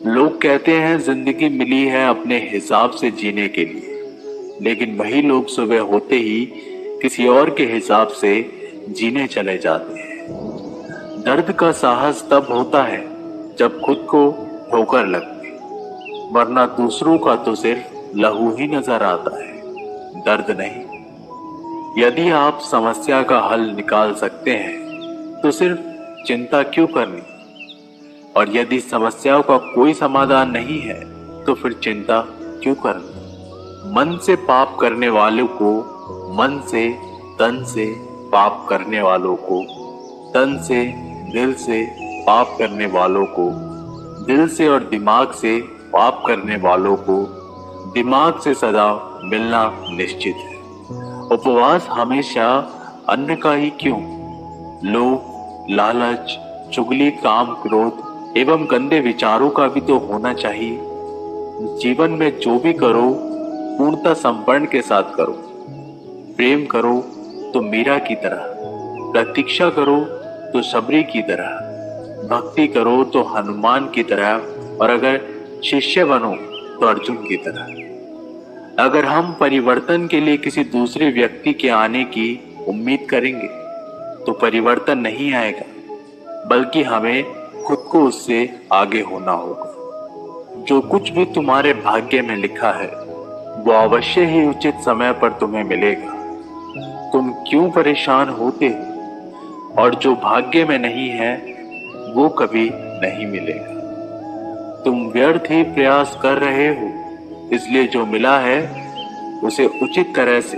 लोग कहते हैं जिंदगी मिली है अपने हिसाब से जीने के लिए, लेकिन वही लोग सुबह होते ही किसी और के हिसाब से जीने चले जाते हैं। दर्द का साहस तब होता है जब खुद को ठोकर लगती, वरना दूसरों का तो सिर्फ लहू ही नजर आता है, दर्द नहीं। यदि आप समस्या का हल निकाल सकते हैं तो सिर्फ चिंता क्यों करनी, और यदि समस्याओं का कोई समाधान नहीं है तो फिर चिंता क्यों करनी। मन से पाप करने वालों को मन से, तन से पाप करने वालों को तन से, दिल से पाप करने वालों को दिल से, और दिमाग से पाप करने वालों को दिमाग से सजा मिलना निश्चित है। उपवास हमेशा अन्न का ही क्यों, लोभ, लालच, चुगली, काम, क्रोध एवं गंदे विचारों का भी तो होना चाहिए। जीवन में जो भी करो पूर्णता संपन्न के साथ करो। प्रेम करो तो मीरा की तरह, प्रतीक्षा करो तो सबरी की तरह, भक्ति करो तो हनुमान की तरह, और अगर शिष्य बनो तो अर्जुन की तरह। अगर हम परिवर्तन के लिए किसी दूसरे व्यक्ति के आने की उम्मीद करेंगे तो परिवर्तन नहीं आएगा, बल्कि हमें खुद को उससे आगे होना होगा। जो कुछ भी तुम्हारे भाग्य में लिखा है वो अवश्य ही उचित समय पर तुम्हें मिलेगा। तुम क्यों परेशान होते हो, और जो भाग्य में नहीं है वो कभी नहीं मिलेगा। तुम व्यर्थ ही प्रयास कर रहे हो, इसलिए जो मिला है उसे उचित तरह से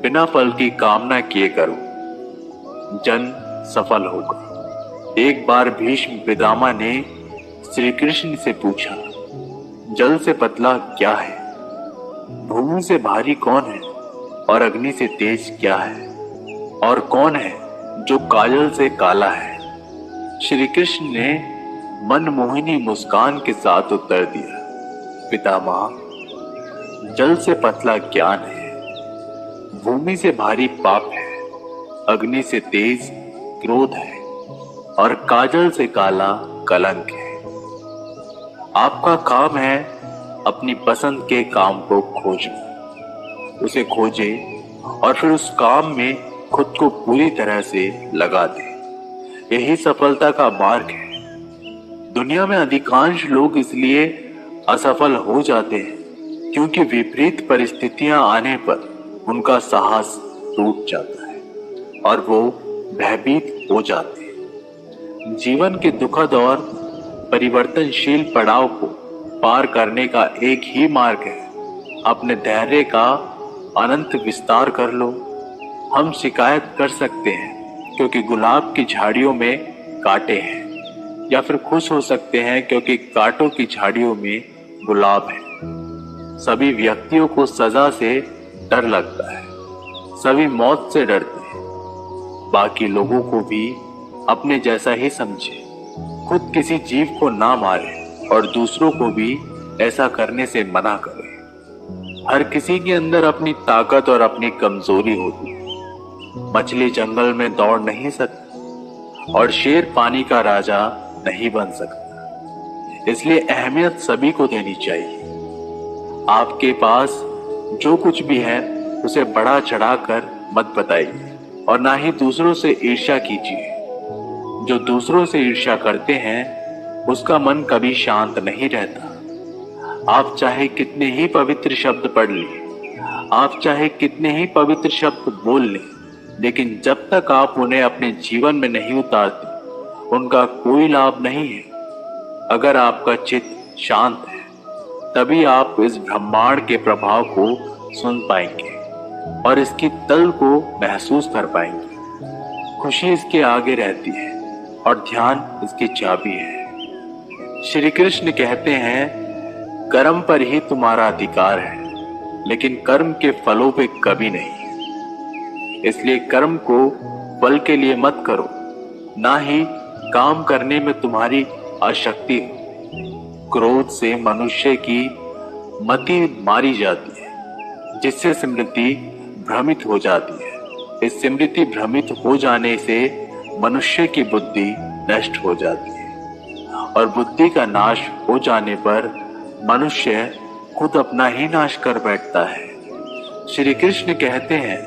बिना फल की कामना किए करो, जन सफल होगा। एक बार भीष्म पितामह ने श्री कृष्ण से पूछा, जल से पतला क्या है, भूमि से भारी कौन है, और अग्नि से तेज क्या है, और कौन है जो काजल से काला है। श्री कृष्ण ने मनमोहिनी मुस्कान के साथ उत्तर दिया, पितामह, जल से पतला ज्ञान है, भूमि से भारी पाप है, अग्नि से तेज क्रोध है, और काजल से काला कलंक है। आपका काम है अपनी पसंद के काम को खोजना, उसे खोजे और फिर उस काम में खुद को पूरी तरह से लगा दे। यही सफलता का मार्ग है। दुनिया में अधिकांश लोग इसलिए असफल हो जाते हैं क्योंकि विपरीत परिस्थितियां आने पर उनका साहस टूट जाता है और वो भयभीत हो जाते हैं। जीवन के दुखद और परिवर्तनशील पड़ाव को पार करने का एक ही मार्ग है, अपने धैर्य का अनंत विस्तार कर लो। हम शिकायत कर सकते हैं क्योंकि गुलाब की झाड़ियों में कांटे हैं, या फिर खुश हो सकते हैं क्योंकि कांटों की झाड़ियों में गुलाब है। सभी व्यक्तियों को सजा से डर लगता है, सभी मौत से डरते हैं। बाकी लोगों को भी अपने जैसा ही समझे, खुद किसी जीव को ना मारे और दूसरों को भी ऐसा करने से मना करे। हर किसी के अंदर अपनी ताकत और अपनी कमजोरी होती है। मछली जंगल में दौड़ नहीं सकती और शेर पानी का राजा नहीं बन सकता। इसलिए अहमियत सभी को देनी चाहिए। आपके पास जो कुछ भी है उसे बढ़ा चढ़ाकर मत बताइए और ना ही दूसरों से ईर्ष्या कीजिए। जो दूसरों से ईर्ष्या करते हैं उसका मन कभी शांत नहीं रहता। आप चाहे कितने ही पवित्र शब्द पढ़ लें, आप चाहे कितने ही पवित्र शब्द बोल लें, लेकिन जब तक आप उन्हें अपने जीवन में नहीं उतारते उनका कोई लाभ नहीं है। अगर आपका चित्त शांत है तभी आप इस ब्रह्मांड के प्रभाव को सुन पाएंगे और इसकी तल को महसूस कर पाएंगे। खुशी इसके आगे रहती है और ध्यान इसकी चाबी है। श्री कृष्ण कहते हैं, कर्म पर ही तुम्हारा अधिकार है, लेकिन कर्म के फलों पे कभी नहीं। इसलिए कर्म को फल के लिए मत करो, ना ही काम करने में तुम्हारी अशक्ति हो। क्रोध से मनुष्य की मति मारी जाती है, जिससे स्मृति भ्रमित हो जाती है। इस स्मृति भ्रमित हो जाने से मनुष्य की बुद्धि नष्ट हो जाती है। और बुद्धि का नाश हो जाने पर मनुष्य खुद अपना ही नाश कर बैठता है। श्री कृष्ण कहते हैं,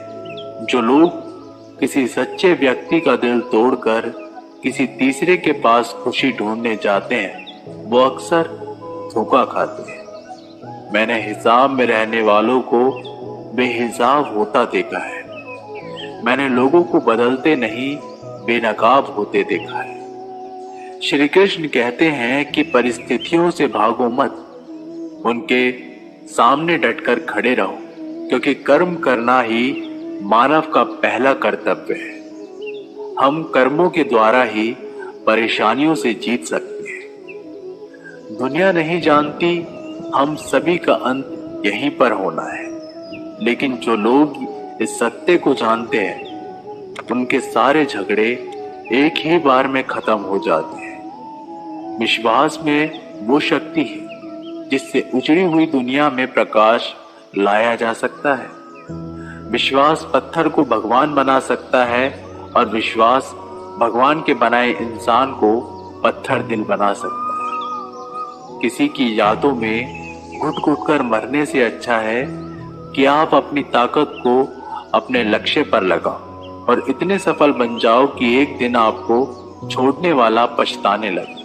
जो लोग किसी सच्चे व्यक्ति का दिल तोड़कर किसी तीसरे के पास खुशी ढूंढने जाते हैं, वो अक्सर धोखा खाते हैं। मैंने हिसाब में रहने वालों को बेहिसाब होता देखा है। मैंने लोगों को बदलते नहीं बेनकाब होते देखा है। श्री कृष्ण कहते हैं कि परिस्थितियों से भागो मत, उनके सामने डटकर खड़े रहो, क्योंकि कर्म करना ही मानव का पहला कर्तव्य है। हम कर्मों के द्वारा ही परेशानियों से जीत सकते हैं। दुनिया नहीं जानती हम सभी का अंत यहीं पर होना है, लेकिन जो लोग इस सत्य को जानते हैं उनके सारे झगड़े एक ही बार में खत्म हो जाते हैं। विश्वास में वो शक्ति है जिससे उजड़ी हुई दुनिया में प्रकाश लाया जा सकता है। विश्वास पत्थर को भगवान बना सकता है और विश्वास भगवान के बनाए इंसान को पत्थर दिल बना सकता है। किसी की यादों में घुट घुट कर मरने से अच्छा है कि आप अपनी ताकत को अपने लक्ष्य पर लगाओ और इतने सफल बन जाओ कि एक दिन आपको छोड़ने वाला पछताने लगे।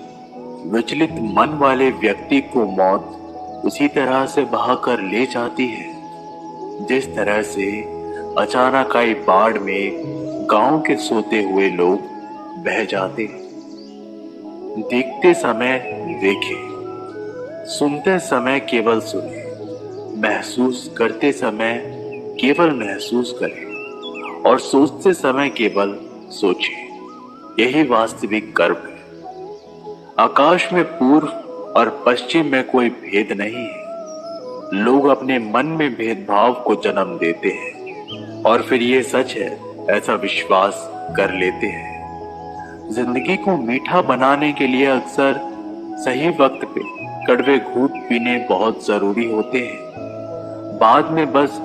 विचलित मन वाले व्यक्ति को मौत उसी तरह से बहाकर ले जाती है जिस तरह से अचानक आई बाढ़ में गांव के सोते हुए लोग बह जाते हैं। देखते समय देखें, सुनते समय केवल सुने, महसूस करते समय केवल महसूस करें और सोचते समय केवल सोचें। यही वास्तविक कर्म है। आकाश में पूर्व और पश्चिम में कोई भेद नहीं है। लोग अपने मन में भेदभाव को जन्म देते हैं और फिर ये सच है ऐसा विश्वास कर लेते हैं। जिंदगी को मीठा बनाने के लिए अक्सर सही वक्त पे कड़वे घूंट पीने बहुत जरूरी होते हैं। बाद में बस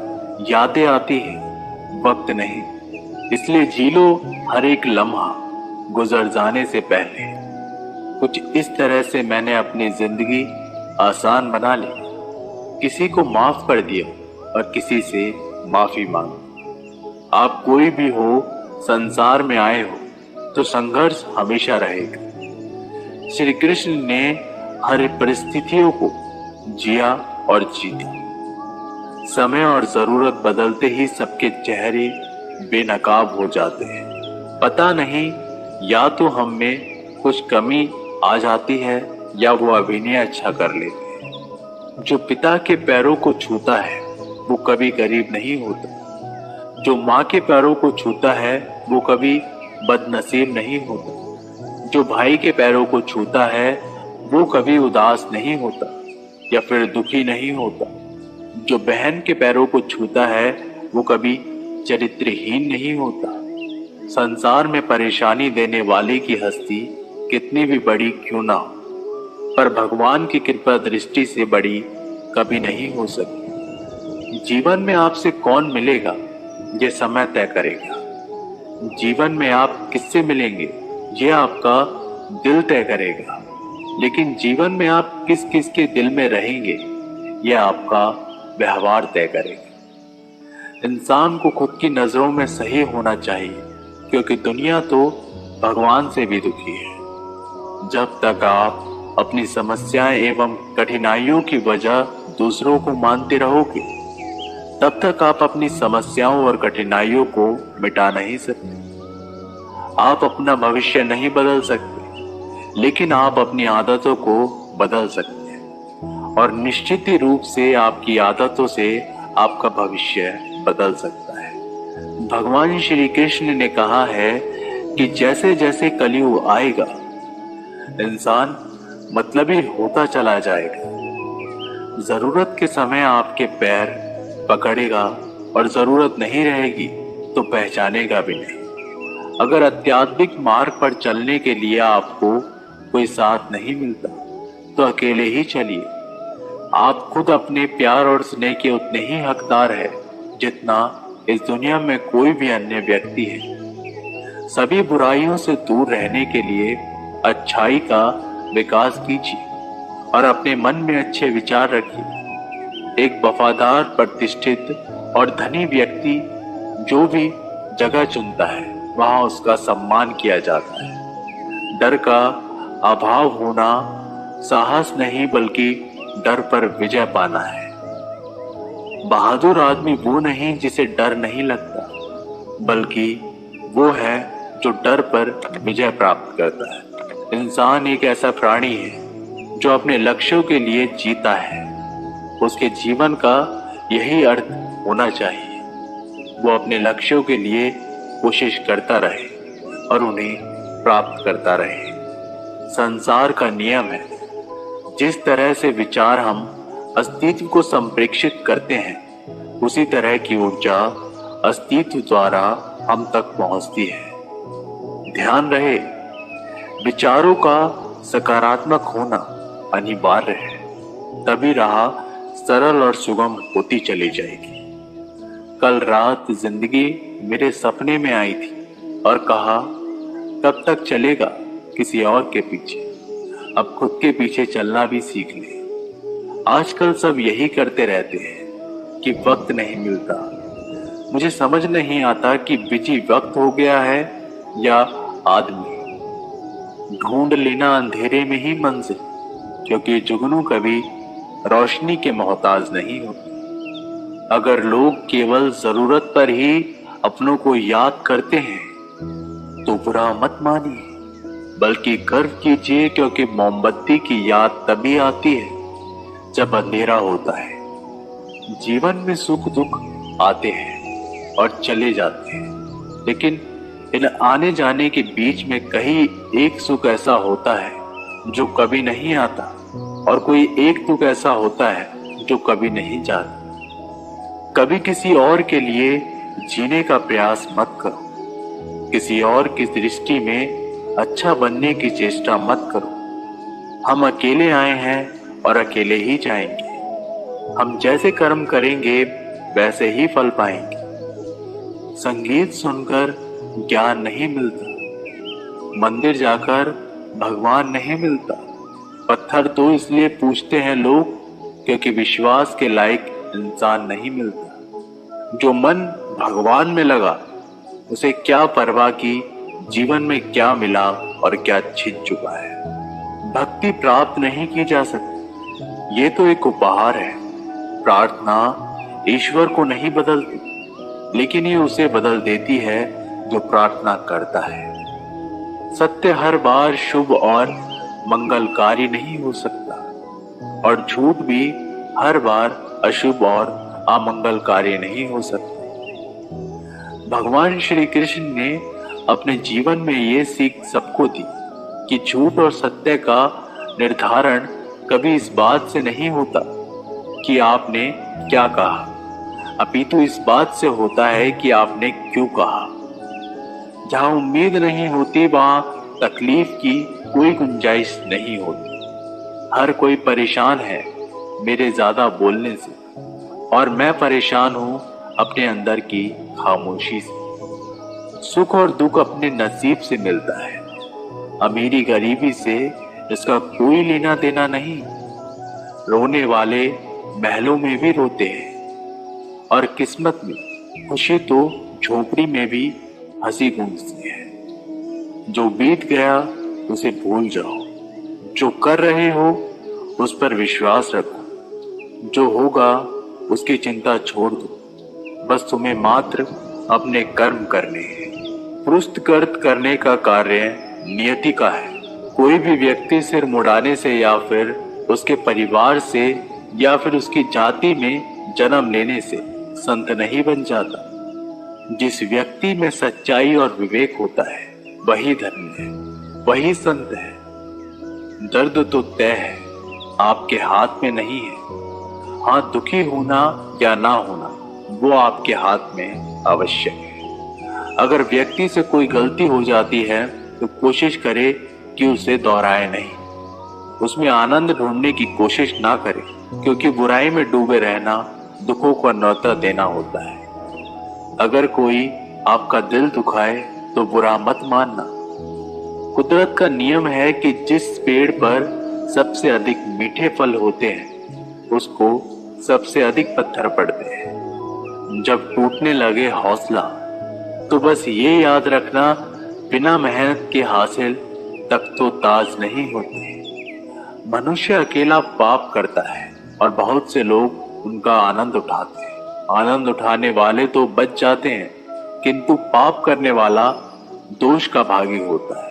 यादें आती हैं, वक्त नहीं। इसलिए जी लो हर एक लम्हा गुजर जाने से पहले। कुछ इस तरह से मैंने अपनी जिंदगी आसान बना ली। किसी को माफ कर दिया और किसी से माफी मांगी। आप कोई भी हो, संसार में आए हो तो संघर्ष हमेशा रहेगा। श्री कृष्ण ने हर परिस्थितियों को जिया और जीती। समय और जरूरत बदलते ही सबके चेहरे बेनकाब हो जाते हैं। पता नहीं या तो हम में कुछ कमी आ जाती है या वो अभिनय अच्छा कर लेते हैं। जो पिता के पैरों को छूता है वो कभी गरीब नहीं होता। जो माँ के पैरों को छूता है वो कभी बदनसीब नहीं होता। जो भाई के पैरों को छूता है वो कभी उदास नहीं होता या फिर दुखी नहीं होता। जो बहन के पैरों को छूता है वो कभी चरित्रहीन नहीं होता। संसार में परेशानी देने वाले की हस्ती कितनी भी बड़ी क्यों ना हो, पर भगवान की कृपा दृष्टि से बड़ी कभी नहीं हो सकती। जीवन में आपसे कौन मिलेगा ये समय तय करेगा। जीवन में आप किससे मिलेंगे ये आपका दिल तय करेगा। लेकिन जीवन में आप किस किस के दिल में रहेंगे ये आपका व्यवहार तय करेगा। इंसान को खुद की नजरों में सही होना चाहिए, क्योंकि दुनिया तो भगवान से भी दुखी है। जब तक आप अपनी समस्याएं एवं कठिनाइयों की वजह दूसरों को मानते रहोगे, तब तक आप अपनी समस्याओं और कठिनाइयों को मिटा नहीं सकते। आप अपना भविष्य नहीं बदल सकते, लेकिन आप अपनी आदतों को बदल सकते हैं और निश्चित ही रूप से आपकी आदतों से आपका भविष्य बदल सकता है। भगवान श्री कृष्ण ने कहा है कि जैसे जैसे कलयुग आएगा इंसान मतलबी होता चला जाएगा। जरूरत के समय आपके पैर पकड़ेगा और जरूरत नहीं रहेगी तो पहचानेगा भी नहीं। अगर आध्यात्मिक मार्ग पर चलने के लिए आपको कोई साथ नहीं मिलता तो अकेले ही चलिए। आप खुद अपने प्यार और स्नेह के उतने ही हकदार है जितना इस दुनिया में कोई भी अन्य व्यक्ति है। सभी बुराइयों से दूर रहने के लिए अच्छाई का विकास कीजिए और अपने मन में अच्छे विचार रखिए। एक वफादार, प्रतिष्ठित और धनी व्यक्ति जो भी जगह चुनता है वहां उसका सम्मान किया जाता है। डर का अभाव होना साहस नहीं बल्कि डर पर विजय पाना है। बहादुर आदमी वो नहीं जिसे डर नहीं लगता, बल्कि वो है जो डर पर विजय प्राप्त करता है। इंसान एक ऐसा प्राणी है जो अपने लक्ष्यों के लिए जीता है। उसके जीवन का यही अर्थ होना चाहिए। वो अपने लक्ष्यों के लिए कोशिश करता रहे और उन्हें प्राप्त करता रहे। संसार का नियम है, जिस तरह से विचार हम अस्तित्व को संप्रेषित करते हैं उसी तरह की ऊर्जा अस्तित्व द्वारा हम तक पहुंचती है। ध्यान रहे, विचारों का सकारात्मक होना अनिवार्य है, तभी राह सरल और सुगम होती चली जाएगी। कल रात जिंदगी मेरे सपने में आई थी और कहा, कब तक चलेगा किसी और के पीछे, अब खुद के पीछे चलना भी सीख ले। आजकल सब यही करते रहते हैं कि वक्त नहीं मिलता। मुझे समझ नहीं आता कि बिजी वक्त हो गया है या आदमी। ढूंढ लेना अंधेरे में ही मंजिल, क्योंकि जुगनू कभी रोशनी के मोहताज नहीं होती। अगर लोग केवल जरूरत पर ही अपनों को याद करते हैं तो बुरा मत मानिए, बल्कि गर्व कीजिए, क्योंकि मोमबत्ती की याद तभी आती है जब अंधेरा होता है। जीवन में सुख दुख आते हैं और चले जाते हैं, लेकिन इन आने जाने के बीच में कहीं एक सुख ऐसा होता है जो कभी नहीं आता और कोई एक दुख ऐसा होता है जो कभी नहीं जाता। कभी किसी और के लिए जीने का प्रयास मत करो। किसी और की दृष्टि में अच्छा बनने की चेष्टा मत करो। हम अकेले आए हैं और अकेले ही जाएंगे। हम जैसे कर्म करेंगे वैसे ही फल पाएंगे। संगीत सुनकर ज्ञान नहीं मिलता, मंदिर जाकर भगवान नहीं मिलता। पत्थर तो इसलिए पूछते हैं लोग क्योंकि विश्वास के लायक इंसान नहीं मिलता। जो मन भगवान में लगा उसे क्या परवाह की जीवन में क्या मिला और क्या छिन चुका है। भक्ति प्राप्त नहीं की जा सकती, ये तो एक उपहार है। प्रार्थना ईश्वर को नहीं बदलती, लेकिन ये उसे बदल देती है जो प्रार्थना करता है। सत्य हर बार शुभ और मंगलकारी नहीं हो सकता और झूठ भी हर बार अशुभ और अमंगलकारी नहीं हो सकता। भगवान श्री कृष्ण ने अपने जीवन में ये सीख सबको दी कि झूठ और सत्य का निर्धारण कभी इस बात से नहीं होता कि आपने क्या कहा, अपितु इस बात से होता है कि आपने क्यों कहा। जहां उम्मीद नहीं होती वहां तकलीफ की कोई गुंजाइश नहीं होती। हर कोई परेशान है मेरे ज्यादा बोलने से और मैं परेशान हूं अपने अंदर की खामोशी से। सुख और दुख अपने नसीब से मिलता है। अमीरी गरीबी से इसका कोई लेना देना नहीं। रोने वाले महलों में भी रोते हैं और किस्मत में खुशी तो झोपड़ी में भी हंसी गूंजती है। जो बीत गया उसे भूल जाओ, जो कर रहे हो उस पर विश्वास रखो, जो होगा उसकी चिंता छोड़ दो। बस तुम्हें मात्र अपने कर्म करने हैं। पुरस्कृत करने का कार्य नियति का है। कोई भी व्यक्ति सिर मुड़ाने से या फिर उसके परिवार से या फिर उसकी जाति में जन्म लेने से संत नहीं बन जाता। जिस व्यक्ति में सच्चाई और विवेक होता है वही धर्मी है, वही संत है। दर्द तो तय है, आपके हाथ में नहीं है। हाँ, दुखी होना या ना होना वो आपके हाथ में आवश्यक है। अगर व्यक्ति से कोई गलती हो जाती है तो कोशिश करे कि उसे दोहराए नहीं। उसमें आनंद ढूंढने की कोशिश ना करे, क्योंकि बुराई में डूबे रहना दुखों को न्योता देना होता है। अगर कोई आपका दिल दुखाए तो बुरा मत मानना। कुदरत का नियम है कि जिस पेड़ पर सबसे अधिक मीठे फल होते हैं उसको सबसे अधिक पत्थर पड़ते हैं। जब टूटने लगे हौसला तो बस ये याद रखना, बिना मेहनत के हासिल तक तो ताज नहीं होते। मनुष्य अकेला पाप करता है और बहुत से लोग उनका आनंद उठाते हैं। आनंद उठाने वाले तो बच जाते हैं, किंतु पाप करने वाला दोष का भागी होता है।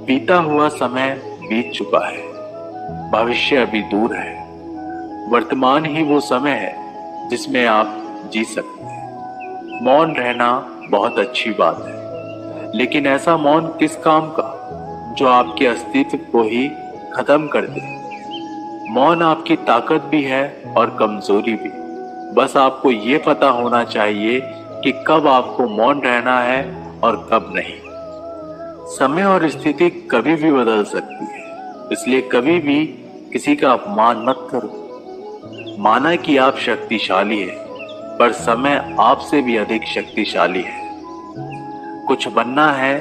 बीता हुआ समय बीत चुका है, भविष्य अभी दूर है। वर्तमान ही वो समय है जिसमें आप जी सकते हैं। मौन रहना बहुत अच्छी बात है, लेकिन ऐसा मौन किस काम का जो आपके अस्तित्व को ही खत्म कर दे। मौन आपकी ताकत भी है और कमजोरी भी। बस आपको ये पता होना चाहिए कि कब आपको मौन रहना है और कब नहीं। समय और स्थिति कभी भी बदल सकती है, इसलिए कभी भी किसी का अपमान मत करो। माना कि आप शक्तिशाली है, पर समय आपसे भी अधिक शक्तिशाली है। कुछ बनना है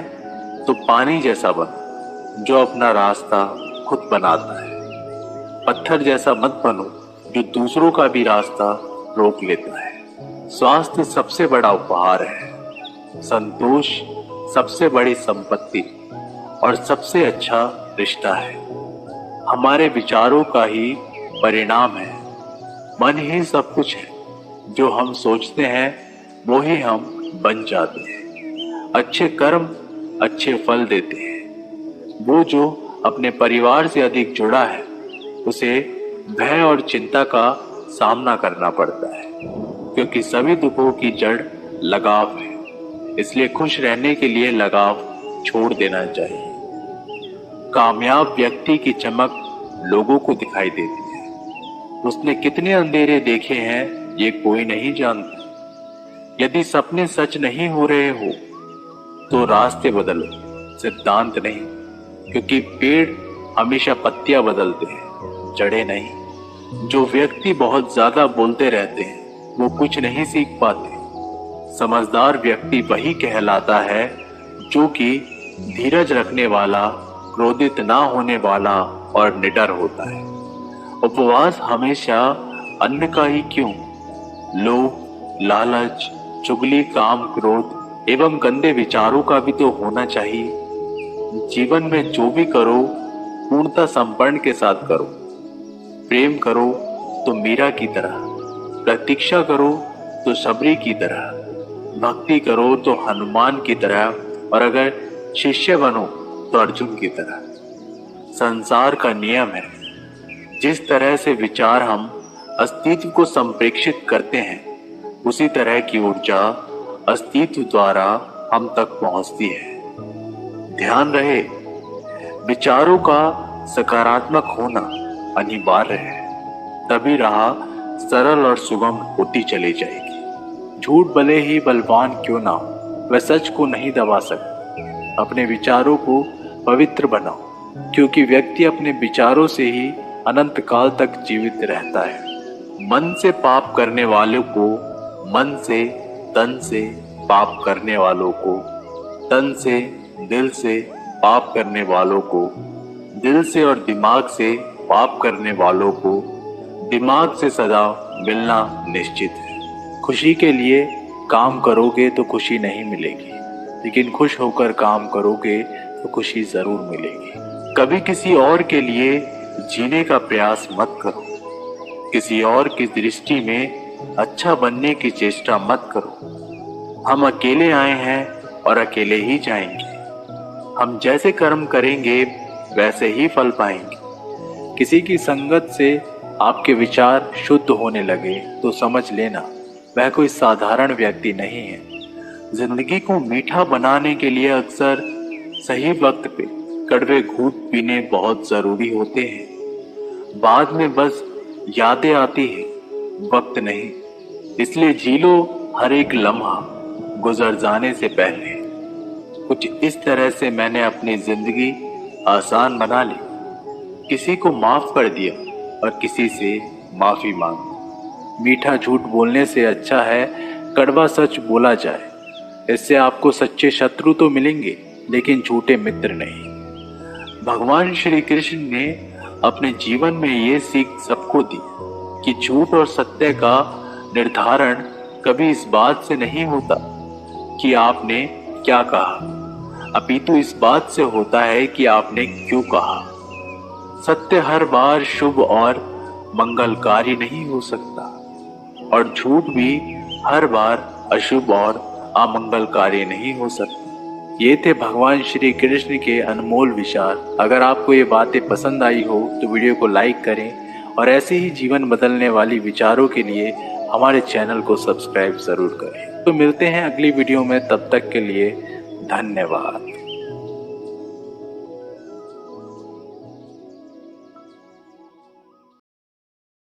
तो पानी जैसा बनो जो अपना रास्ता खुद बनाता है। पत्थर जैसा मत बनो जो दूसरों का भी रास्ता रोक लेता है। स्वास्थ्य सबसे बड़ा उपहार है, संतोष सबसे बड़ी संपत्ति और सबसे अच्छा रिश्ता है। हमारे विचारों का ही परिणाम है। मन ही सब कुछ है, जो हम सोचते हैं वो ही हम बन जाते हैं। अच्छे कर्म अच्छे फल देते हैं। वो जो अपने परिवार से अधिक जुड़ा है उसे भय और चिंता का सामना करना पड़ता है, क्योंकि सभी दुखों की जड़ लगाव है। इसलिए खुश रहने के लिए लगाव छोड़ देना चाहिए। कामयाब व्यक्ति की चमक लोगों को दिखाई देती है। उसने कितने अंधेरे देखे हैं ये कोई नहीं जानता। यदि सपने सच नहीं हो रहे हो तो रास्ते बदलो, सिद्धांत नहीं, क्योंकि पेड़ हमेशा पत्तियां बदलते हैं, जड़ें नहीं। जो व्यक्ति बहुत ज्यादा बोलते रहते हैं वो कुछ नहीं सीख पाते। समझदार व्यक्ति वही कहलाता है जो कि धीरज रखने वाला, क्रोधित ना होने वाला और निडर होता है। उपवास हमेशा अन्न का ही क्यों, लोभ, लालच, चुगली, काम, क्रोध एवं गंदे विचारों का भी तो होना चाहिए। जीवन में जो भी करो पूर्णता संपन्न के साथ करो। प्रेम करो तो मीरा की तरह, प्रतीक्षा करो तो सबरी की तरह, भक्ति करो तो हनुमान की तरह, और अगर शिष्य बनो तो अर्जुन की तरह। संसार का नियम है, जिस तरह से विचार हम अस्तित्व को संप्रेषित करते हैं उसी तरह की ऊर्जा अस्तित्व द्वारा हम तक पहुंचती है। ध्यान रहे, विचारों का सकारात्मक होना अनिवार्य है, तभी राह सरल और सुगम होती चली जाएगी। झूठ भले ही बलवान क्यों ना हो, वह सच को नहीं दबा सकता। अपने विचारों को पवित्र बनाओ, क्योंकि व्यक्ति अपने विचारों से ही अनंत काल तक जीवित रहता है। मन से पाप करने वालों को मन से, तन से पाप करने वालों को तन से, दिल से पाप करने वालों को दिल से, और दिमाग से पाप करने वालों को दिमाग से सदा मिलना निश्चित है। खुशी के लिए काम करोगे तो खुशी नहीं मिलेगी, लेकिन खुश होकर काम करोगे तो खुशी जरूर मिलेगी। कभी किसी और के लिए जीने का प्रयास मत करो। किसी और की दृष्टि में अच्छा बनने की चेष्टा मत करो। हम अकेले आए हैं और अकेले ही जाएंगे। हम जैसे कर्म करेंगे वैसे ही फल पाएंगे। किसी की संगत से आपके विचार शुद्ध होने लगे तो समझ लेना वह कोई साधारण व्यक्ति नहीं है। जिंदगी को मीठा बनाने के लिए अक्सर सही वक्त पे कड़वे घूंट पीने बहुत जरूरी होते हैं। बाद में बस यादें आती हैं, वक्त नहीं। इसलिए जी लो हर एक लम्हा गुजर जाने से पहले। कुछ इस तरह से मैंने अपनी जिंदगी आसान बना ली। किसी को माफ कर दिया और किसी से माफी मांगी। मीठा झूठ बोलने से अच्छा है कड़वा सच बोला जाए। इससे आपको सच्चे शत्रु तो मिलेंगे, लेकिन झूठे मित्र नहीं। भगवान श्री कृष्ण ने अपने जीवन में ये सीख सबको दी कि झूठ और सत्य का निर्धारण कभी इस बात से नहीं होता कि आपने क्या कहा, अपितु इस बात से होता है कि आपने क्यों कहा। सत्य हर बार शुभ और मंगलकारी नहीं हो सकता और झूठ भी हर बार अशुभ और अमंगलकारी नहीं हो सकता। ये थे भगवान श्री कृष्ण के अनमोल विचार। अगर आपको ये बातें पसंद आई हो तो वीडियो को लाइक करें और ऐसे ही जीवन बदलने वाली विचारों के लिए हमारे चैनल को सब्सक्राइब जरूर करें। तो मिलते हैं अगली वीडियो में, तब तक के लिए धन्यवाद।